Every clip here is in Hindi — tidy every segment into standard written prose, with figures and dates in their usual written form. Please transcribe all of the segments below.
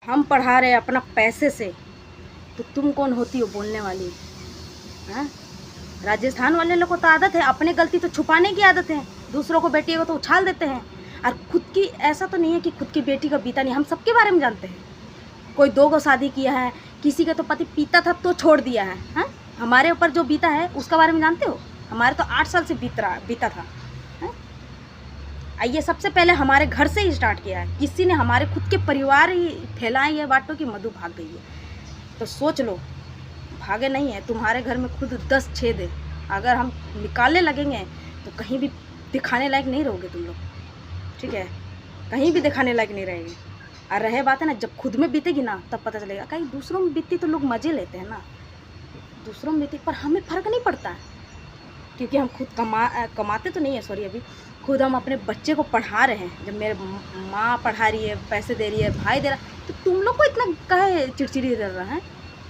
हम पढ़ा रहे अपना पैसे से, तो तुम कौन होती हो बोलने वाली? हाँ, राजस्थान वाले लोग को तो आदत है अपने गलती तो छुपाने की आदत है, दूसरों को बेटी को तो उछाल देते हैं। और खुद की ऐसा तो नहीं है कि खुद की बेटी का बीता नहीं, हम सबके बारे में जानते हैं। कोई 2 को शादी किया है, किसी का तो पति पीता था तो छोड़ दिया है। हाँ, हमारे ऊपर जो बीता है उसका बारे में जानते हो? हमारे तो 8 साल से बीता था। आइए, सबसे पहले हमारे घर से ही स्टार्ट किया है। किसी ने हमारे खुद के परिवार ही फैलाए ये बातों की मधु भाग गई है। तो सोच लो, भागे नहीं है। तुम्हारे घर में खुद 10 छेद है, अगर हम निकालने लगेंगे तो कहीं भी दिखाने लायक नहीं रहोगे तुम लोग, ठीक है? कहीं भी दिखाने लायक नहीं रहेगी। और रहे बात है ना, जब खुद में बीतेगी ना तब पता चलेगा। कहीं दूसरों में बीतती तो लोग मज़े लेते हैं ना, दूसरों में बीती, पर हमें फ़र्क नहीं पड़ता है क्योंकि हम खुद कमाते तो नहीं है। सॉरी, अभी खुद हम अपने बच्चे को पढ़ा रहे हैं। जब मेरे माँ पढ़ा रही है, पैसे दे रही है, भाई दे रहा है, तो तुम लोग को इतना काहे चिड़चिड़ी कर रहा है?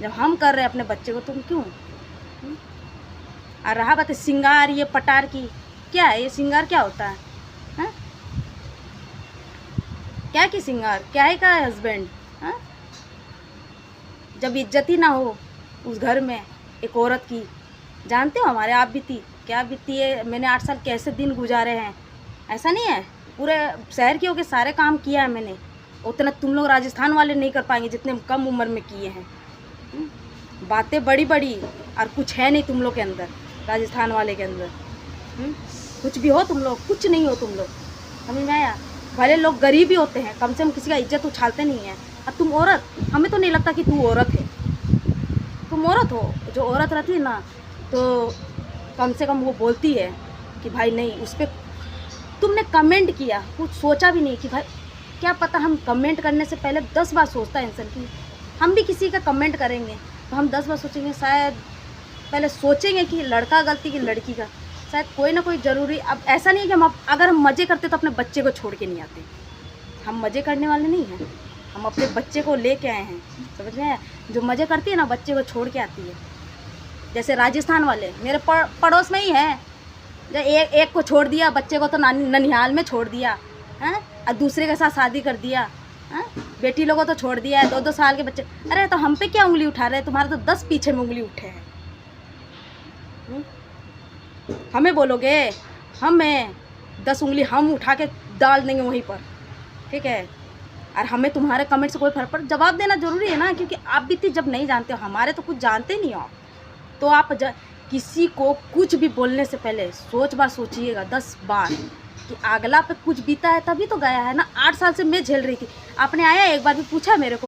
जब हम कर रहे हैं अपने बच्चे को, तुम क्यों? और रहा बात है सिंगार, ये पटार की, क्या है ये सिंगार? क्या होता है? हाँ, क्या की सिंगार? क्या है का हस्बैंड? हाँ, जब इज्जत ही ना हो उस घर में एक औरत की। जानते हो हमारे आप बीती क्या बीती है? मैंने 8 साल कैसे दिन गुजारे हैं। ऐसा नहीं है, पूरे शहर के होके सारे काम किया है मैंने। उतना तुम लोग राजस्थान वाले नहीं कर पाएंगे जितने कम उम्र में किए हैं। बातें बड़ी बड़ी और कुछ है नहीं तुम लोग के अंदर, राजस्थान वाले के अंदर। कुछ भी हो तुम लोग, कुछ नहीं हो तुम लोग। समझ में आया? भले लोग गरीब ही होते हैं, कम से कम किसी का इज्जत उछालते नहीं हैं। और तुम औरत, हमें तो नहीं लगता कि तू औरत है। तुम औरत हो, जो औरत रहती है ना तो कम से कम वो बोलती है कि भाई नहीं, उस पर तुमने कमेंट किया, कुछ सोचा भी नहीं कि भाई क्या पता, हम कमेंट करने से पहले 10 बार सोचता है इंसान की हम भी किसी का कमेंट करेंगे तो हम 10 बार सोचेंगे, शायद पहले सोचेंगे कि लड़का गलती की लड़की का, शायद कोई ना कोई ज़रूरी। अब ऐसा नहीं है कि हम अगर हम मज़े करते तो अपने बच्चे को छोड़ के नहीं आते। हम मज़े करने वाले नहीं हैं, हम अपने बच्चे को लेके आए हैं। समझ में आया? जो मज़े करती है ना, बच्चे को छोड़ के आती है। जैसे राजस्थान वाले मेरे पड़ोस में ही है, जो एक को छोड़ दिया, बच्चे को तो ननिहाल में छोड़ दिया है, और दूसरे के साथ शादी कर दिया है। बेटी लोगों तो छोड़ दिया है, 2-2 साल के बच्चे। अरे तो हम पे क्या उंगली उठा रहे हैं? तुम्हारे तो 10 पीछे में उंगली उठे हैं। हमें बोलोगे, हमें 10 उंगली हम उठा के डाल देंगे वहीं पर, ठीक है? और हमें तुम्हारे कमेंट से कोई फर्क पड़, जवाब देना ज़रूरी है ना, क्योंकि आप भी जब नहीं जानते हो, हमारे तो कुछ जानते नहीं हो आप, तो आप किसी को कुछ भी बोलने से पहले सोचिएगा 10 बार कि अगला पे कुछ बीता है तभी तो गया है ना। 8 साल से मैं झेल रही थी, आपने आया एक बार भी पूछा मेरे को?